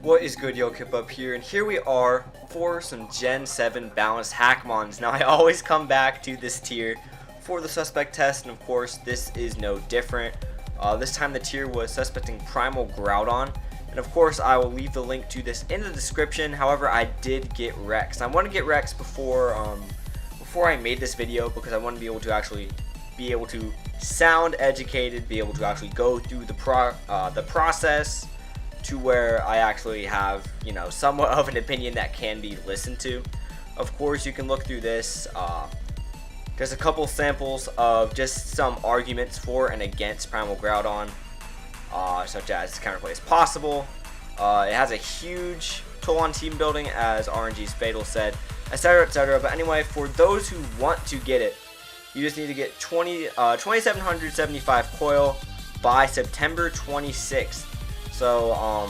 What is good, yo? Kip up here, and here we are for some Gen 7 balanced Hackmons. Now, I always come back to this tier for the suspect test, and of course, this is no different. This time the tier was suspecting Primal Groudon, and of course, I will leave the link to this in the description. However, I did get Rex. I want to get Rex before I made this video because I want to be able to sound educated, be able to actually go through the process to where I actually have, you know, somewhat of an opinion that can be listened to. Of course, you can look through this. There's a couple samples of just some arguments for and against Primal Groudon, such as counterplay is possible. It has a huge toll on team building, as RNG's Fatal said, etc., etc. But anyway, for those who want to get it, you just need to get 2,775 coil by September 26th. So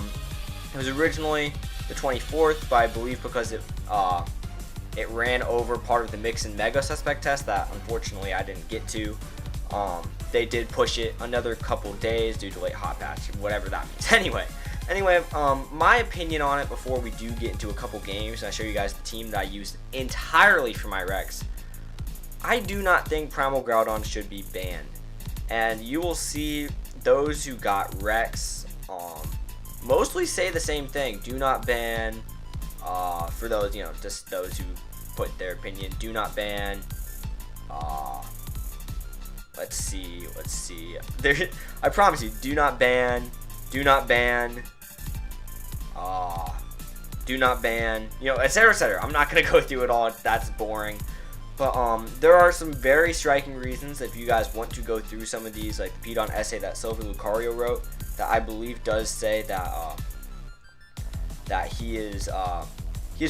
it was originally the 24th, but I believe because it ran over part of the Mix and Mega suspect test that unfortunately I didn't get to. They did push it another couple days due to late hot patch, whatever that means. Anyway, my opinion on it before we do get into a couple games and I show you guys the team that I used entirely for my Rex. I do not think Primal Groudon should be banned, and you will see those who got Rex mostly say the same thing. Do not ban. For those, you know, just those who put their opinion, do not ban. Let's see. There, I promise you, do not ban. Do not ban. Do not ban. You know, etc., etc. I'm not gonna go through it all. That's boring. But there are some very striking reasons if you guys want to go through some of these, like the Pdon essay that Silver Lucario wrote, that I believe does say that that he is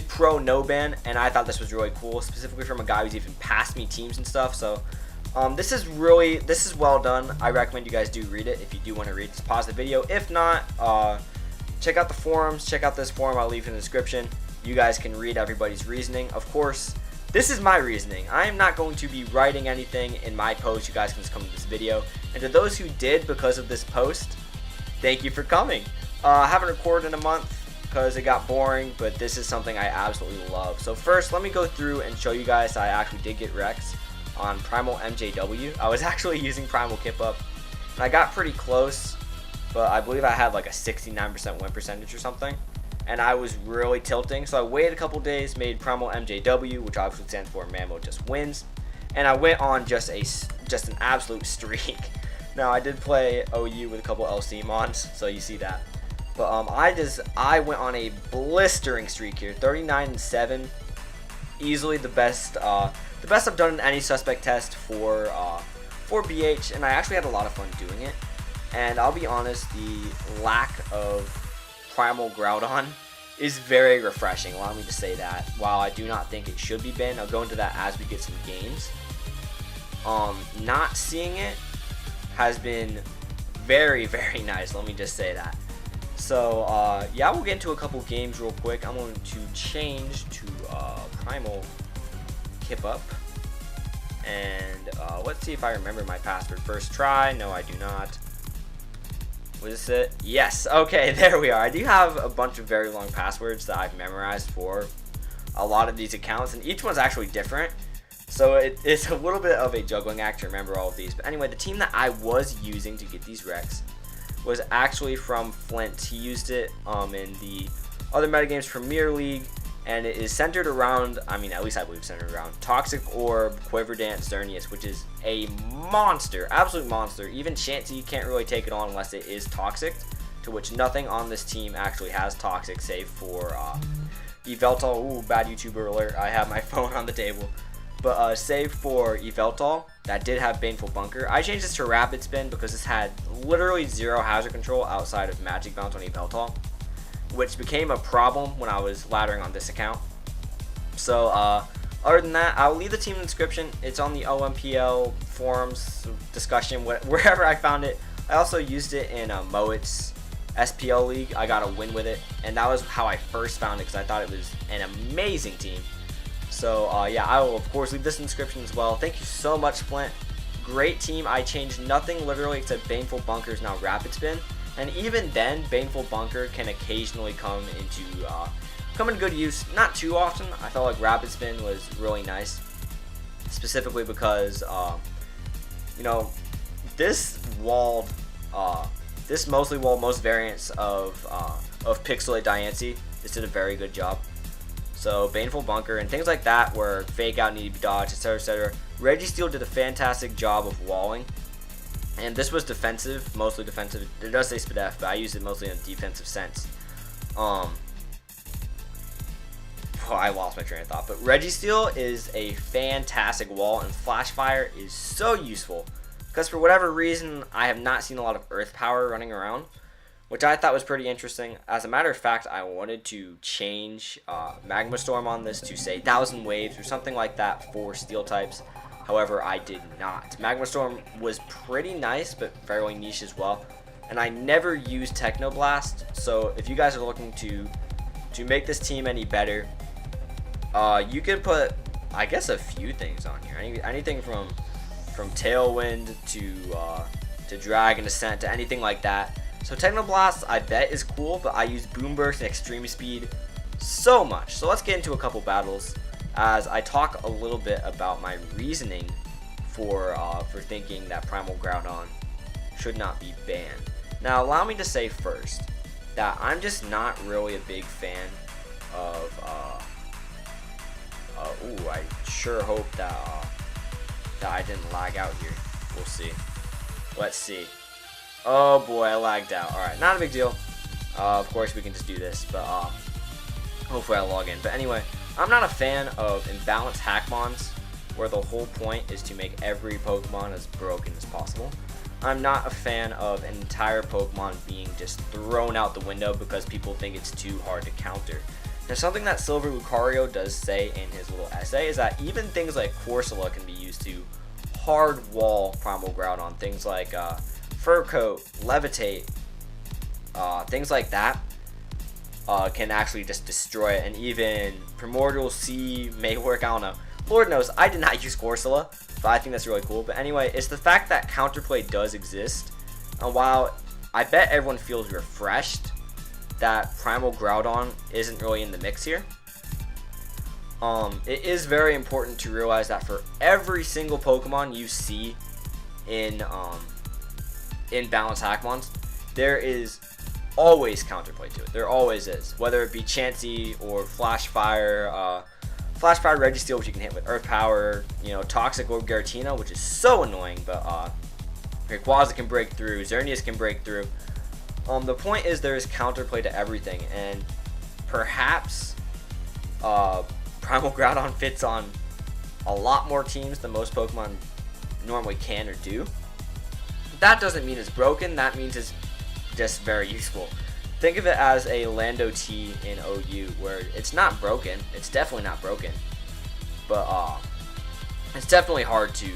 pro no ban, and I thought this was really cool, specifically from a guy who's even passed me teams and stuff. So this is well done. I recommend you guys do read it if you do want to read. Just pause the video. If not, check out the forums. Check out this forum. I'll leave in the description. You guys can read everybody's reasoning. Of course, this is my reasoning. I am not going to be writing anything in my post. You guys can just come to this video. And to those who did because of this post, thank you for coming. I haven't recorded in a month because it got boring, but this is something I absolutely love. So first, let me go through and show you guys I actually did get Rex on Primal MJW. I was actually using Primal Kip Up, and I got pretty close, but I believe I had like a 69% win percentage or something. And I was really tilting, so I waited a couple days, made Primal MJW, which obviously stands for Mammo Just Wins, and I went on just an absolute streak. Now I did play OU with a couple LC mons, so you see that. But I went on a blistering streak here, 39-7, easily the best I've done in any suspect test for BH, and I actually had a lot of fun doing it. And I'll be honest, the lack of Primal Groudon is very refreshing. Allow me to say that. While I do not think it should be banned, I'll go into that as we get some games. Not seeing it has been very, very nice. Let me just say that. So yeah, we'll get into a couple games real quick. I'm going to change to Primal Kip Up, and let's see if I remember my password first try. No, I do not. Was this it? Yes. Okay, there we are. I do have a bunch of very long passwords that I've memorized for a lot of these accounts, and each one's actually different. So it's a little bit of a juggling act to remember all of these. But anyway, the team that I was using to get these Rex was actually from Flint. He used it in the other Metagames Premier League, and it is centered around, I mean, at least I believe centered around Toxic Orb, Quiver Dance, Xerneas, which is a monster, absolute monster. Even Chansey can't really take it on unless it is Toxic, to which nothing on this team actually has Toxic, save for Yveltal. Ooh, bad YouTuber alert. I have my phone on the table. But save for Yveltal, that did have Baneful Bunker. I changed this to Rapid Spin because this had literally zero hazard control outside of Magic Bounce on Yveltal, which became a problem when I was laddering on this account. So other than that, I'll leave the team in the description. It's on the OMPL forums discussion, wherever I found it. I also used it in Moit's SPL League. I got a win with it, and that was how I first found it because I thought it was an amazing team. So yeah, I will of course leave this in the description as well. Thank you so much, Flint. Great team. I changed nothing literally except Baneful Bunkers, now Rapid Spin. And even then, Baneful Bunker can occasionally come in good use. Not too often. I felt like Rapid Spin was really nice, specifically because you know, this mostly walled most variants of Pixelate Diancie. This did a very good job. So Baneful Bunker and things like that where Fake Out need to be dodged, etc., etc. Registeel did a fantastic job of walling. And this was defensive, mostly defensive. It does say SPDF, but I use it mostly in a defensive sense. Well, I lost my train of thought. But Registeel is a fantastic wall, and Flash Fire is so useful. Because for whatever reason, I have not seen a lot of Earth Power running around, which I thought was pretty interesting. As a matter of fact, I wanted to change Magma Storm on this to say 1000 Waves or something like that for Steel types. However, I did not. Magma Storm was pretty nice, but fairly niche as well. And I never used Technoblast, so if you guys are looking to make this team any better, you could put, I guess, a few things on here. Anything from Tailwind to Dragon Ascent to anything like that. So Technoblast, I bet, is cool, but I use Boom Burst and Extreme Speed so much. So let's get into a couple battles as I talk a little bit about my reasoning for thinking that Primal Groudon should not be banned. Now, allow me to say first that I'm just not really a big fan of. Ooh, I sure hope that I didn't lag out here. We'll see. Let's see. Oh boy, I lagged out. All right, not a big deal. Of course, we can just do this, but hopefully I log in. But anyway, I'm not a fan of imbalanced Hackmons, where the whole point is to make every Pokemon as broken as possible. I'm not a fan of an entire Pokemon being just thrown out the window because people think it's too hard to counter. Now, something that Silver Lucario does say in his little essay is that even things like Corsola can be used to hard wall Primal Groudon. Things like Fur Coat, Levitate, things like that can actually just destroy it. And even Primordial Sea may work, I don't know. Lord knows, I did not use Corsola, but I think that's really cool. But anyway, it's the fact that counterplay does exist. And while I bet everyone feels refreshed that Primal Groudon isn't really in the mix here, it is very important to realize that for every single Pokemon you see in balanced Hackmons, there is always counterplay to it. There always is, whether it be Chansey or Flash Fire, Registeel, which you can hit with Earth Power, you know, Toxic Orb Giratina, which is so annoying, but Rayquaza can break through, Xerneas can break through. The point is there is counterplay to everything, and perhaps Primal Groudon fits on a lot more teams than most Pokemon normally can or do. That doesn't mean it's broken, that means it's just very useful. Think of it as a Lando T in OU, where it's not broken, it's definitely not broken, but it's definitely hard to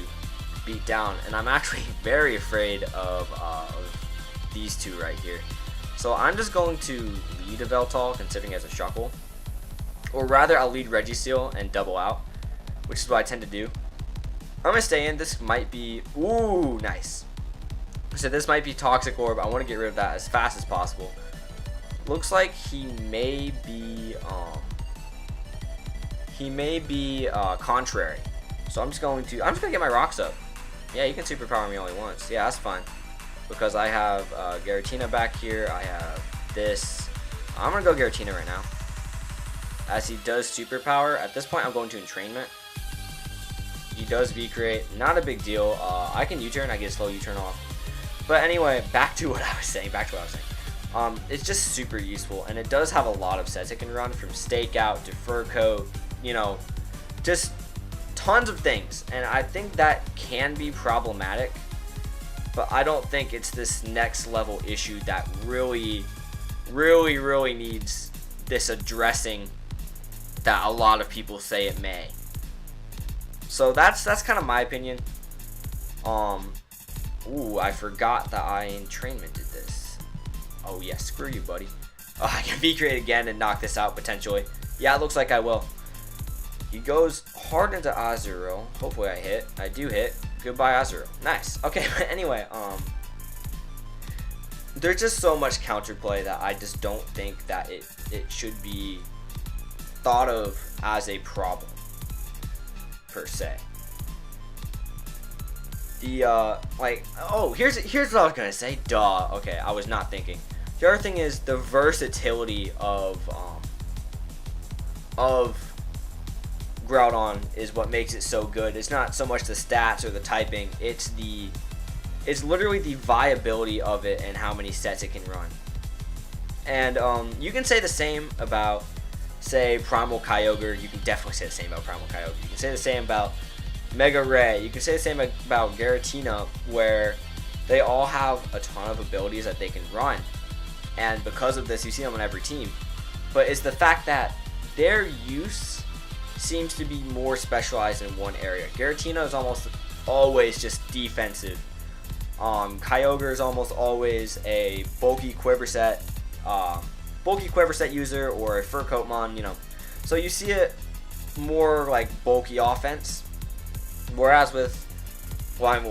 beat down, and I'm actually very afraid of these two right here. So I'm just going to lead a Veltal, considering as a Shuckle, or rather I'll lead Registeel and double out, which is what I tend to do. I'm going to stay in. This might be, ooh, nice. So this might be Toxic Orb. I want to get rid of that as fast as possible. Looks like he may be contrary. So I'm just gonna get my rocks up. Yeah, you can superpower me only once. Yeah, that's fine. Because I have Giratina back here. I have this. I'm gonna go Giratina right now. As he does superpower. At this point, I'm going to Entrainment. He does V-Create. Not a big deal. I can U-turn. I get a slow U-turn off. But anyway, back to what I was saying. It's just super useful, and it does have a lot of sets it can run, from Stakeout to Fur Coat, you know, just tons of things. And I think that can be problematic, but I don't think it's this next level issue that really needs this addressing that a lot of people say it may. So that's kind of my opinion. Ooh, I forgot that I entrainmented this. Oh yeah, screw you, buddy. I can V-Create again and knock this out potentially. Yeah, it looks like I will. He goes hard into Azurill. Hopefully I hit. I do hit. Goodbye, Azurill. Nice. Okay, but anyway, there's just so much counterplay that I just don't think that it should be thought of as a problem per se. The like, oh, here's what I was gonna say. Duh. Okay, I was not thinking. The other thing is the versatility of Groudon is what makes it so good. It's not so much the stats or the typing. It's literally the viability of it and how many sets it can run. And you can say the same about, say, Primal Kyogre. You can definitely say the same about Primal Kyogre. You can say the same about Mega Ray. You can say the same about Giratina, where they all have a ton of abilities that they can run. And because of this, you see them on every team. But it's the fact that their use seems to be more specialized in one area. Giratina is almost always just defensive. Kyogre is almost always a bulky quiver set user, or a Fur Coatmon, you know. So you see it more like bulky offense, whereas with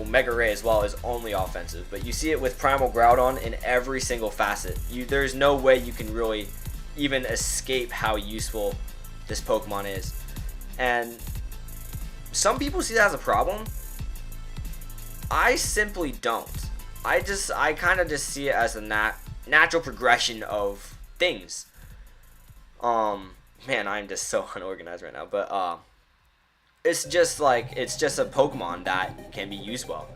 Mega Ray as well is only offensive, but you see it with Primal Groudon in every single facet. There's no way you can really even escape how useful this Pokemon is. And some people see that as a problem. I simply don't. I kind of just see it as a natural progression of things. Man, I'm just so unorganized right now, but it's just a Pokemon that can be used well.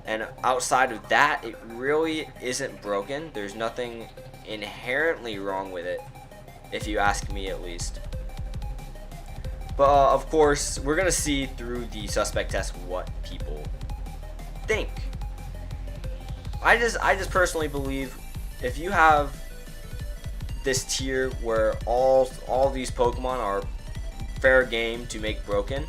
And outside of that, it really isn't broken. There's nothing inherently wrong with it, if you ask me at least. But of course, we're gonna see through the suspect test what people think. I just personally believe if you have this tier where all these Pokemon are fair game to make broken,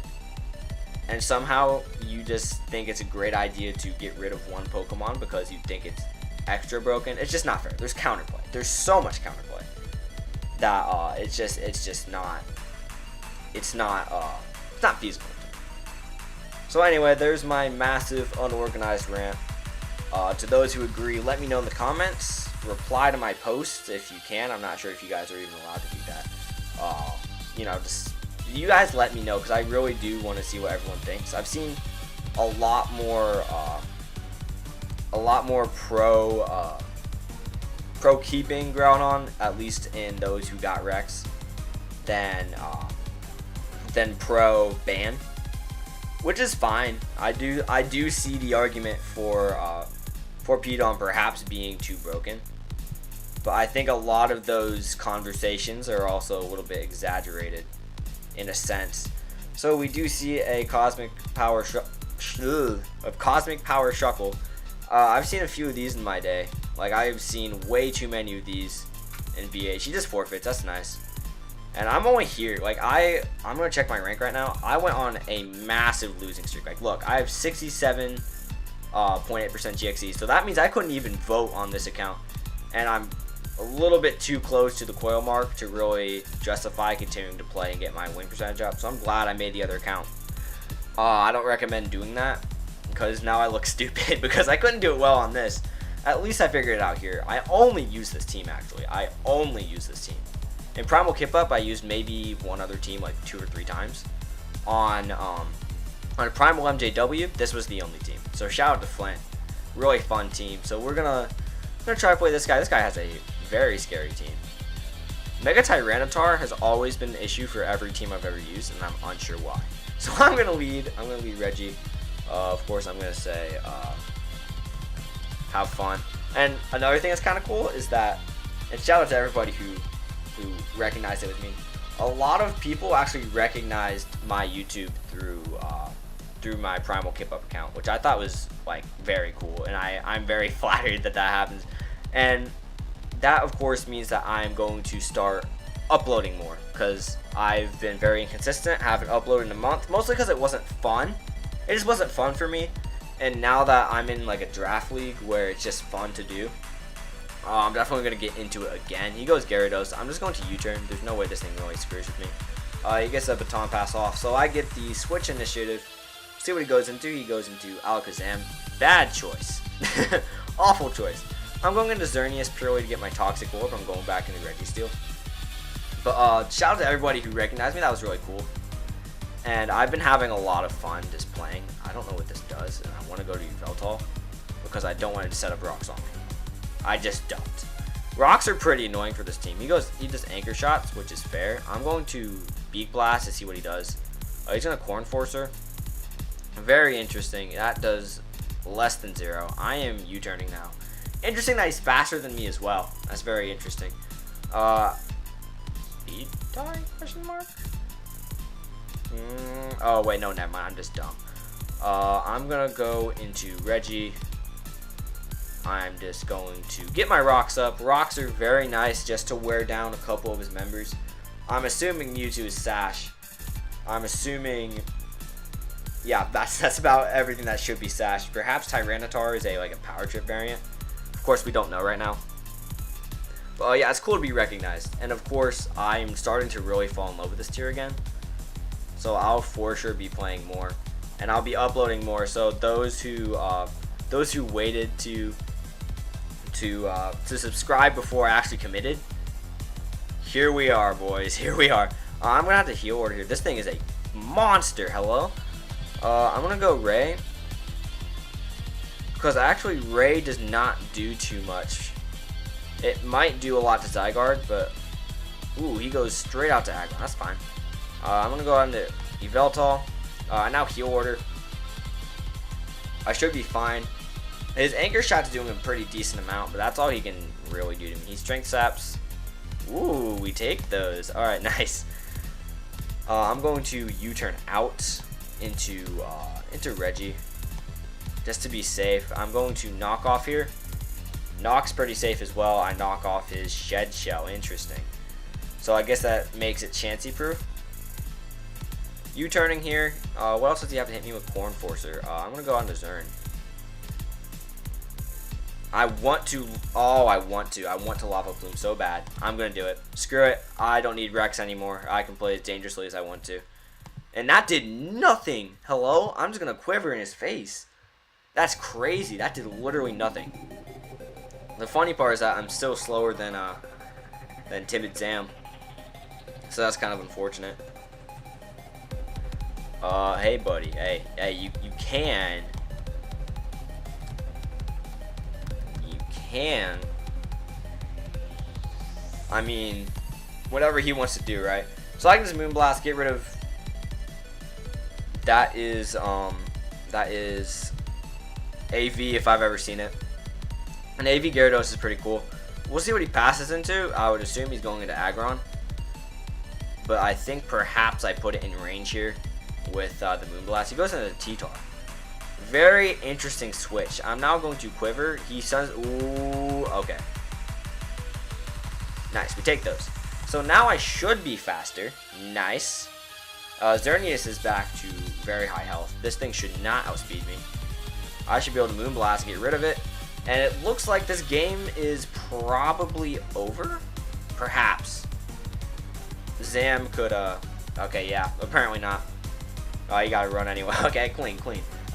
and somehow you just think it's a great idea to get rid of one Pokemon because you think it's extra broken, it's just not fair. There's counterplay. There's so much counterplay that it's just not. It's not feasible. So anyway, there's my massive unorganized rant. To those who agree, let me know in the comments. Reply to my posts if you can. I'm not sure if you guys are even allowed to do that. You know, just you guys let me know, because I really do want to see what everyone thinks. I've seen a lot more pro keeping Groudon, at least in those who got Rex, than pro ban, which is fine. I do see the argument for Pdon perhaps being too broken, but I think a lot of those conversations are also a little bit exaggerated in a sense. So we do see a Cosmic Power Shuckle. I've seen a few of these in my day. Like, I've seen way too many of these in VH. He just forfeits. That's nice. And I'm only here. Like, I'm gonna check my rank right now. I went on a massive losing streak. Like, look, I have 67.8% GXE, so that means I couldn't even vote on this account, and I'm a little bit too close to the coil mark to really justify continuing to play and get my win percentage up. So I'm glad I made the other account. I don't recommend doing that, because now I look stupid because I couldn't do it well on this. At least I figured it out here. I only use this team, actually. I only use this team. In Primal Kip Up, I used maybe one other team like 2 or 3 times. On Primal MJW, this was the only team. So shout out to Flint. Really fun team. So we're gonna try to play this guy. This guy has a very scary team. Mega Tyranitar has always been an issue for every team I've ever used, and I'm unsure why. So I'm gonna lead Reggie. Of course, I'm gonna say have fun. And another thing that's kind of cool is that, and shout out to everybody who recognized it with me. A lot of people actually recognized my YouTube through my Primal Kip Up account, which I thought was like very cool, and I'm very flattered that happens. And that of course means that I'm going to start uploading more, because I've been very inconsistent, haven't uploaded in a month, mostly because it wasn't fun. It just wasn't fun for me. And now that I'm in like a draft league where it's just fun to do, I'm definitely going to get into it again. He goes Gyarados. I'm just going to U-turn. There's no way this thing really screws with me. He gets a baton pass off, so I get the switch initiative. See what he goes into. He goes into Alakazam. Bad choice. Awful choice. I'm going into Xerneas purely to get my Toxic Orb. I'm going back into Registeel. But shout out to everybody who recognized me. That was really cool. And I've been having a lot of fun just playing. I don't know what this does, and I want to go to Yveltal because I don't want it to set up rocks on me. I just don't. Rocks are pretty annoying for this team. He does anchor shots, which is fair. I'm going to Beak Blast to see what he does. He's going to Corn Forcer. Very interesting. That does less than 0. I am U-turning now. Interesting that he's faster than me as well. That's very interesting. Speed die? Question mark? Oh wait, no, never mind. I'm just dumb. I'm gonna go into Reggie. I'm just going to get my rocks up. Rocks are very nice just to wear down a couple of his members. I'm assuming Mewtwo is Sash. I'm assuming, yeah, that's about everything that should be Sash. Perhaps Tyranitar is like a Power Trip variant. Of course, we don't know right now. But yeah, it's cool to be recognized. And of course, I'm starting to really fall in love with this tier again. So I'll for sure be playing more, and I'll be uploading more. So those who waited to subscribe before I actually committed, here we are, boys. Here we are. I'm gonna have to heal order here. This thing is a monster. Hello. I'm gonna go Ray because actually Ray does not do too much. It might do a lot to Zygarde, but ooh, he goes straight out to Aggron. That's fine. I'm gonna go on to Yveltal. Now heal order. I should be fine. His anchor shot's doing a pretty decent amount, but that's all he can really do to me. He strength saps. Ooh, we take those. All right, nice. I'm going to U-turn out into Reggie just to be safe. I'm going to knock off here. Knock's pretty safe as well. I knock off his Shed Shell. Interesting. So I guess that makes it Chansey proof. U-turning here. What else does he have to hit me with? Corn Forcer. I'm gonna go on to Zern. I want to Lava Plume so bad. I'm gonna do it. Screw it. I don't need Rex anymore. I can play as dangerously as I want to. And that did nothing. Hello? I'm just gonna quiver in his face. That's crazy. That did literally nothing. The funny part is that I'm still slower than Timid Sam. So that's kind of unfortunate. Hey buddy, hey, you can. I mean, whatever he wants to do, right? So I can just Moonblast, get rid of. That is AV if I've ever seen it. And AV Gyarados is pretty cool. We'll see what he passes into. I would assume he's going into Aggron. But I think perhaps I put it in range here with the Moonblast. He goes into T-Tar. Very interesting switch. I'm now going to Quiver. He says, ooh, okay. Nice, we take those. So now I should be faster. Nice. Xerneas is back to very high health. This thing should not outspeed me. I should be able to Moonblast and get rid of it. And it looks like this game is probably over. Perhaps. Zam could, okay, yeah, apparently not. Oh, you gotta run anyway. Okay, clean.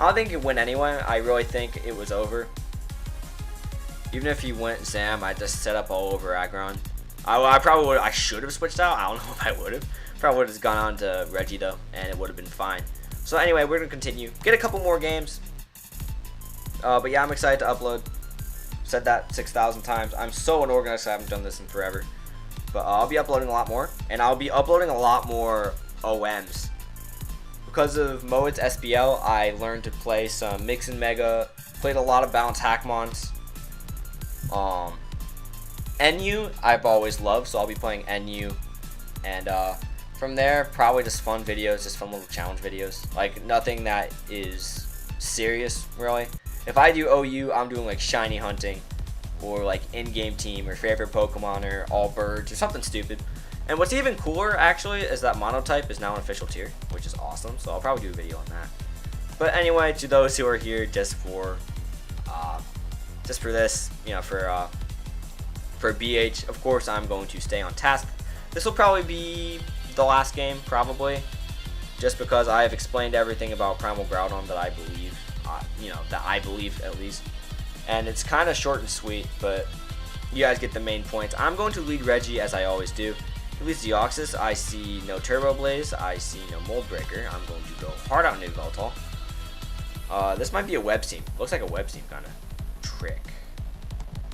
I don't think he'd win anyway. I really think it was over. Even if he went Zam, I'd just set up all over Aggron. I probably would. I should have switched out. I don't know if I would have. Probably would have gone on to Reggie though, and it would have been fine. So anyway, we're gonna continue. Get a couple more games. But yeah, I'm excited to upload. Said that 6,000 times. I'm so unorganized. I haven't done this in forever. But I'll be uploading a lot more, and I'll be uploading a lot more OMs. Because of Moed's SBL, I learned to play some Mix and Mega. Played a lot of Balance Hackmons. NU I've always loved, so I'll be playing NU. And from there, probably just fun videos, just fun little challenge videos. Like nothing that is serious, really. If I do OU, I'm doing like shiny hunting, or like in-game team, or favorite Pokemon, or all birds, or something stupid. And what's even cooler, actually, is that Monotype is now an official tier, which is awesome. So I'll probably do a video on that. But anyway, to those who are here just for this, you know, for BH, of course, I'm going to stay on task. This will probably be the last game, probably, just because I have explained everything about Primal Groudon that I believe, you know, that I believe at least. And it's kind of short and sweet, but you guys get the main points. I'm going to lead Reggie as I always do. He leads Deoxys. I see no Turbo Blaze. I see no Mold Breaker. I'm going to go hard out into Veltal. This might be a Web Seam. Looks like a Web Seam kind of trick.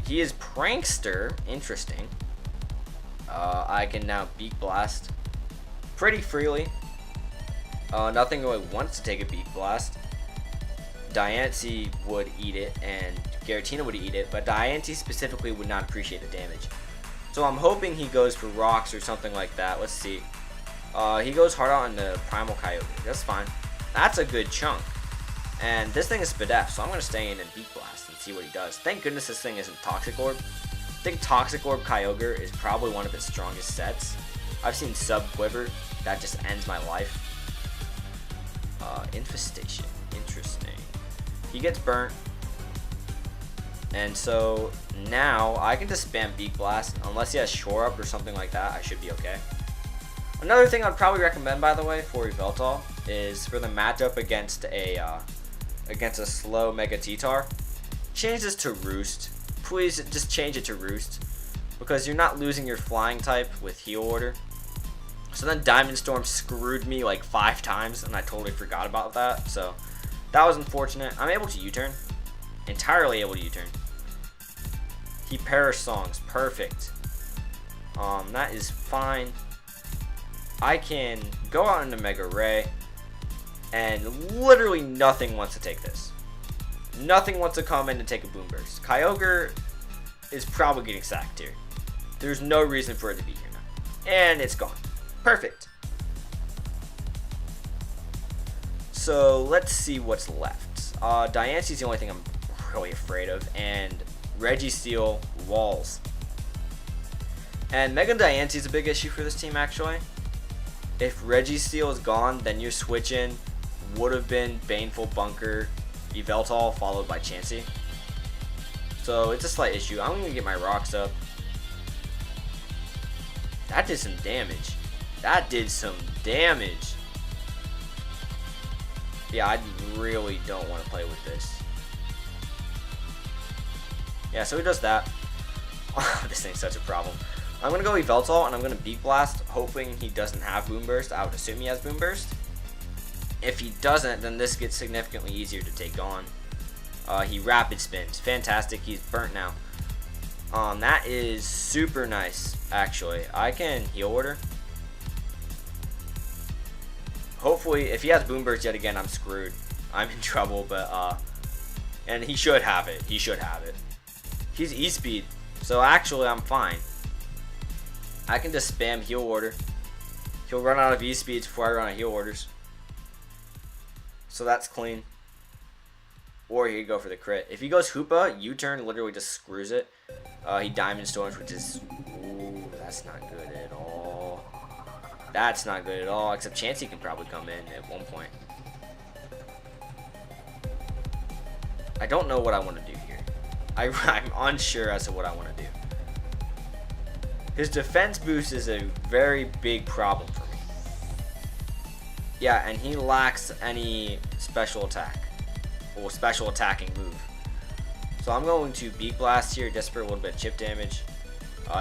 He is Prankster. Interesting. I can now Beak Blast pretty freely. Nothing really wants to take a Beak Blast. Diancie would eat it, and Giratina would eat it, but Diancie specifically would not appreciate the damage. So I'm hoping he goes for Rocks or something like that. Let's see. He goes hard out on the Primal Kyogre. That's fine. That's a good chunk. And this thing is Spadef, so I'm going to stay in and Beak Blast and see what he does. Thank goodness this thing isn't Toxic Orb. I think Toxic Orb Kyogre is probably one of its strongest sets. I've seen Sub Quiver. That just ends my life. Infestation. Interesting. He gets burnt. And so now I can just spam Beak Blast. Unless he has Shore Up or something like that, I should be okay. Another thing I'd probably recommend, by the way, for Yveltal is for the matchup against a slow Mega T-Tar, change this to Roost. Please just change it to Roost, because you're not losing your flying type with Heal Order. So then Diamond Storm screwed me like 5 times, and I totally forgot about that. So that was unfortunate. I'm able to U-turn. Entirely able to U-turn. He Perish Songs. Perfect. That is fine. I can go out into Mega Ray, and literally nothing wants to take this. Nothing wants to come in and take a Boom Burst. Kyogre is probably getting sacked here. There's no reason for it to be here now. And it's gone. Perfect. So let's see what's left. Diancie's the only thing I'm really afraid of, and Registeel Walls. And Mega Diancie's a big issue for this team, actually. If Registeel is gone, then you're switching would have been Baneful Bunker, Yveltal, followed by Chansey. So it's a slight issue. I'm going to get my rocks up. That did some damage. That did some damage. Yeah, I really don't want to play with this. Yeah, so he does that. Oh, this thing's such a problem. I'm going to go Yveltal, and I'm going to Beak Blast, hoping he doesn't have Boom Burst. I would assume he has Boom Burst. If he doesn't, then this gets significantly easier to take on. He Rapid Spins. Fantastic. He's burnt now. That is super nice, actually. I can Heal Order. Hopefully, if he has Boom Burst yet again, I'm screwed. I'm in trouble, but, and he should have it. He should have it. He's E-Speed, so actually I'm fine. I can just spam Heal Order. He'll run out of E-Speeds before I run out of Heal Orders. So that's clean. Or he could go for the crit. If he goes Hoopa, U-turn literally just screws it. He Diamond Storms, which is... Ooh, that's not good at all. That's not good at all, except Chansey can probably come in at one point. I don't know what I want to do here. I'm unsure as to what I want to do. His defense boost is a very big problem for me. Yeah, and he lacks any special attack. Or special attacking move. So I'm going to Beak Blast here just for a little bit of chip damage.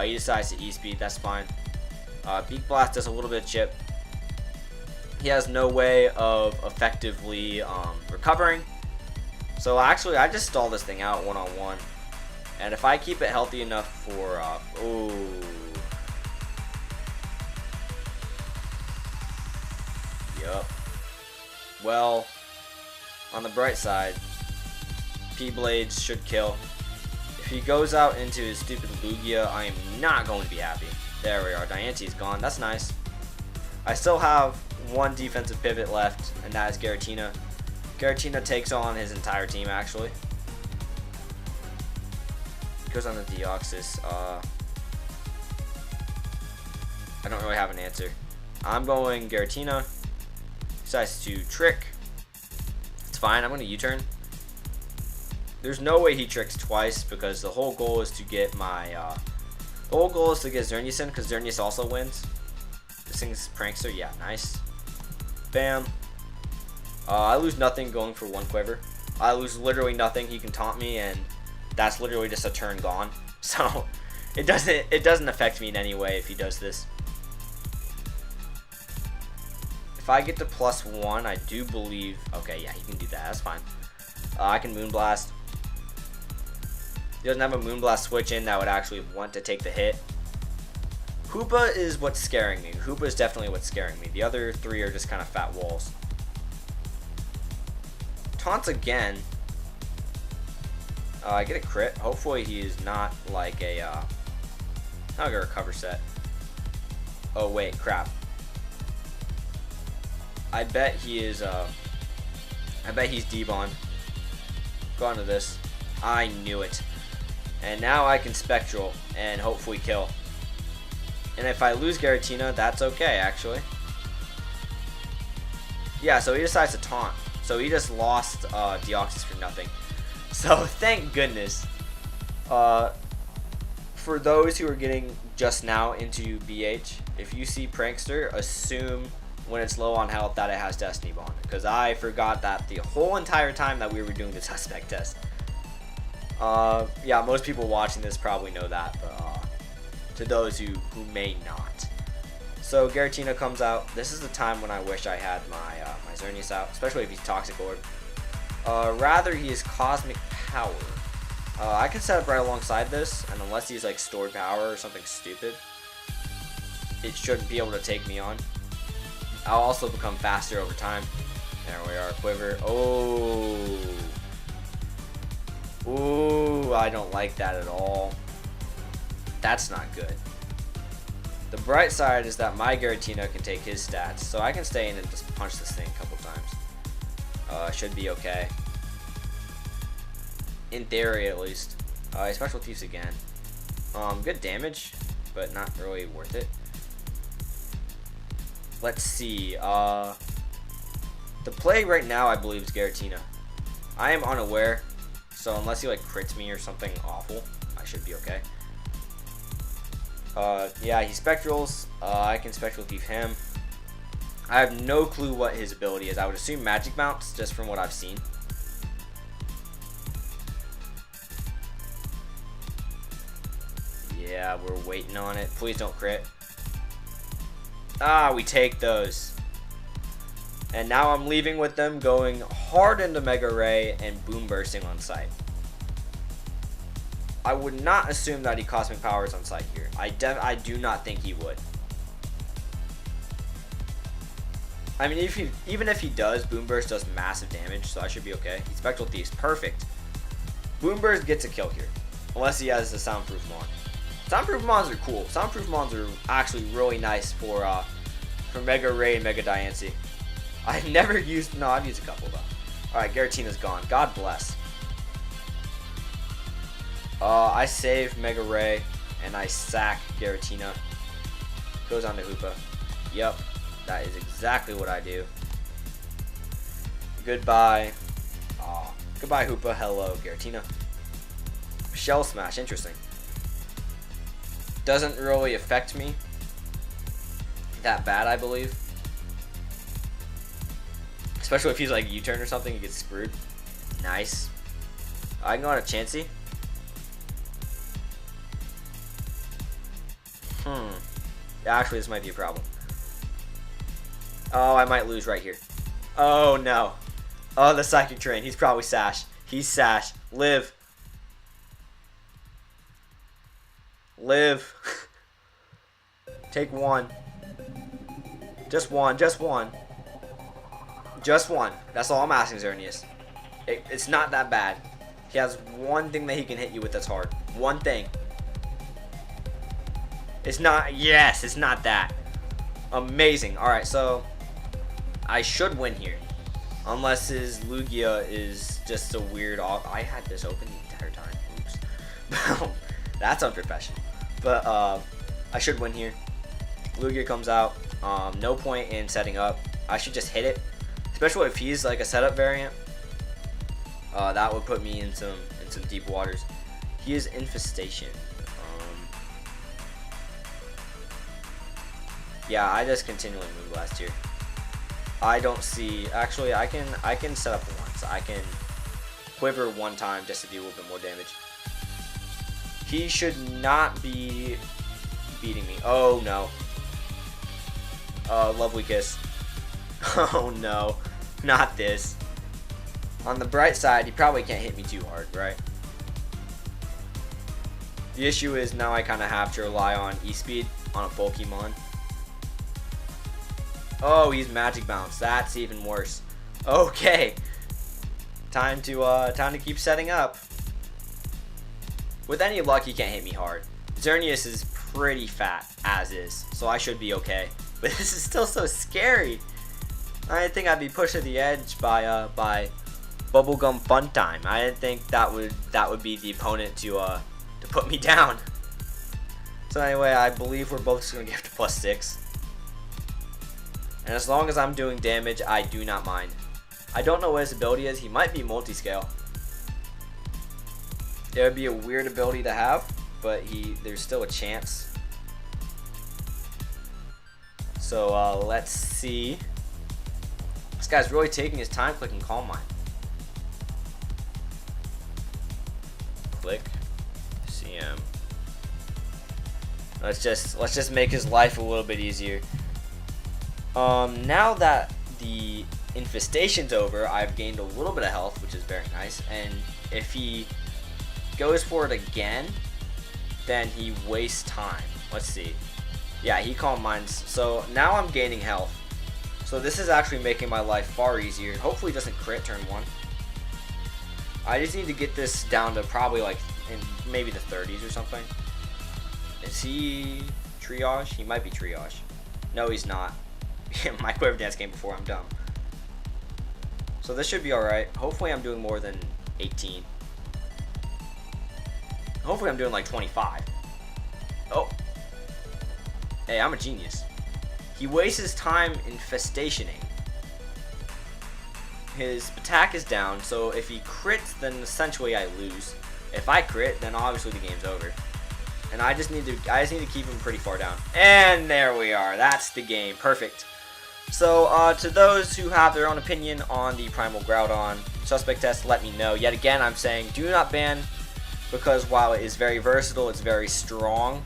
He decides to E-Speed, that's fine. Beak Blast does a little bit of chip. He has no way of effectively recovering. So actually, I just stall this thing out one-on-one. And if I keep it healthy enough for... ooh. Yup. Well, on the bright side, P-Blades should kill. If he goes out into his stupid Lugia, I am not going to be happy. There we are. Diancie's gone. That's nice. I still have one defensive pivot left, and that is Giratina. Giratina takes on his entire team, actually. Goes on the Deoxys. I don't really have an answer. I'm going Giratina. Decides to Trick. It's fine. I'm going to U-turn. There's no way he tricks twice because the whole goal is to get my... the whole goal is to get Xerneas because Xerneas also wins. This thing's Prankster. Yeah, nice. Bam. I lose nothing going for one Quiver. I lose literally nothing. He can taunt me and that's literally just a turn gone. So it doesn't affect me in any way if he does this. If I get to +1, I do believe. Okay, yeah, he can do that. That's fine. I can Moonblast. He doesn't have a Moonblast switch in that would actually want to take the hit. Hoopa is what's scaring me. Hoopa is definitely what's scaring me. The other three are just kind of fat walls. Taunts again. I get a crit. Hopefully he is not like a I'll get a recover set. Oh wait, crap. I bet he is I bet he's Pdon. Go on to this. I knew it. And now I can Spectral and hopefully kill. And if I lose Giratina, that's okay actually. Yeah, so he decides to taunt. So he just lost Deoxys for nothing. So thank goodness. For those who are getting just now into BH, if you see Prankster, assume when it's low on health that it has Destiny Bond. Because I forgot that the whole entire time that we were doing the suspect test. Yeah, most people watching this probably know that, but to those who may not. So Giratina comes out. This is the time when I wish I had my my Xerneas out, especially if he's Toxic Orb. Rather, he is Cosmic Power. I can set up right alongside this, and unless he's like Stored Power or something stupid, it shouldn't be able to take me on. I'll also become faster over time. There we are, Quiver. Oh. Ooh, I don't like that at all. That's not good. The bright side is that my Giratina can take his stats, so I can stay in and just punch this thing a couple times. Should be okay. In theory, at least. Special Thieves again. Good damage, but not really worth it. Let's see. The play right now, I believe, is Giratina. I am unaware, so unless he like crits me or something awful, I should be okay. Yeah, he Spectrals. I can Spectral Thief him. I have no clue what his ability is. I would assume Magic Bounce, just from what I've seen. Yeah, we're waiting on it. Please don't crit. Ah, we take those. And now I'm leaving with them, going hard into Mega Ray and Boom Bursting on site. I would not assume that he Cosmic Powers on site here. I do not think he would. I mean, even if he does, Boom Burst does massive damage, so I should be okay. Spectral Thieves, perfect. Boom Burst gets a kill here, unless he has the Soundproof Mon. Soundproof Mons are cool. Soundproof Mons are actually really nice for Mega Ray and Mega Diancie. I've never used, no, I've used a couple though. Alright, Giratina's gone. God bless. I save Mega Ray and I sack Giratina. Goes on to Hoopa. Yep, that is exactly what I do. Goodbye. Aw, goodbye Hoopa. Hello, Giratina. Shell Smash, interesting. Doesn't really affect me that bad, I believe. Especially if he's like U-turn or something, he gets screwed. Nice. I can go on a Chansey. Actually, this might be a problem. Oh, I might lose right here. Oh, no. Oh, the Psychic Terrain. He's probably Sash. He's Sash. Live. Live. Take one. Just one. Just one. Just one. That's all I'm asking, Xerneas. It's not that bad. He has one thing that he can hit you with that's hard. One thing. It's not. Yes, it's not that. Amazing. Alright, so I should win here. Unless his Lugia is just a weird off. I had this open the entire time. Oops. That's unprofessional. But I should win here. Lugia comes out. No point in setting up. I should just hit it. Especially if he's like a setup variant. That would put me in some deep waters. He is Infestation. Yeah, I just continually Moonblast here. I don't see. Actually, I can set up once. I can Quiver one time just to do a little bit more damage. He should not be beating me. Oh no. Lovely kiss. Oh no. Not this. On the bright side, he probably can't hit me too hard, right? The issue is now I kind of have to rely on E-Speed on a Pokemon. Oh, he's Magic Bounce. That's even worse. Okay. Time to keep setting up. With any luck, he can't hit me hard. Xerneas is pretty fat, as is, so I should be okay. But this is still so scary. I didn't think I'd be pushed to the edge by Bubblegum Fun Time. I didn't think that would be the opponent to put me down. So anyway, I believe we're both just gonna get to +6. And as long as I'm doing damage, I do not mind. I don't know what his ability is. He might be multi-scale. It would be a weird ability to have, but there's still a chance. So let's see. This guy's really taking his time clicking Calm Mind. Click. CM. Let's just make his life a little bit easier. Now that the infestation's over, I've gained a little bit of health, which is very nice. And if he goes for it again, then he wastes time. Let's see. Yeah, he Calm Minds. So now I'm gaining health. So this is actually making my life far easier. Hopefully it doesn't crit turn 1. I just need to get this down to probably like in maybe the 30s or something. Is he triage? He might be triage. No, he's not. My Quiver Dance came before. I'm dumb. So this should be alright. Hopefully I'm doing more than 18. Hopefully I'm doing like 25. Oh. Hey, I'm a genius. He wastes his time infestationing. His attack is down, so if he crits, then essentially I lose. If I crit, then obviously the game's over. And I just need to keep him pretty far down. And there we are. That's the game. Perfect. So to those who have their own opinion on the Primal Groudon suspect test, let me know. Yet again, I'm saying do not ban, because while it is very versatile, it's very strong.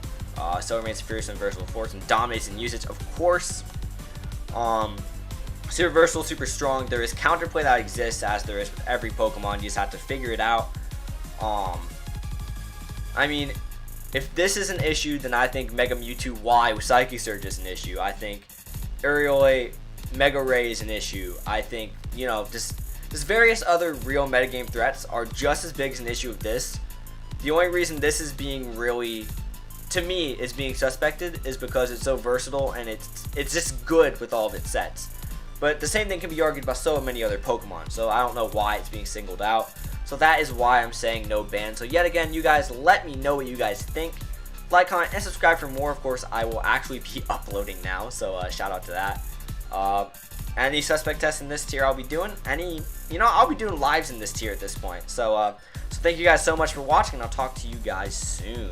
Still remains fierce and versatile force and dominates in usage, of course. Super versatile, super strong. There is counterplay that exists, as there is with every Pokemon. You just have to figure it out. I mean, if this is an issue, then I think Mega Mewtwo Y with Psychic Surge is an issue. I think Aerial Mega Ray is an issue. I think, you know, just various other real metagame threats are just as big as an issue of this. The only reason this is being really, to me, is being suspected is because it's so versatile and it's just good with all of its sets. But the same thing can be argued about so many other Pokemon, so I don't know why it's being singled out. So that is why I'm saying no ban. So yet again, you guys, let me know what you guys think. Like, comment, and subscribe for more. Of course, I will actually be uploading now, so shout out to that. Any suspect tests in this tier I'll be doing. I'll be doing lives in this tier at this point. So thank you guys so much for watching, and I'll talk to you guys soon.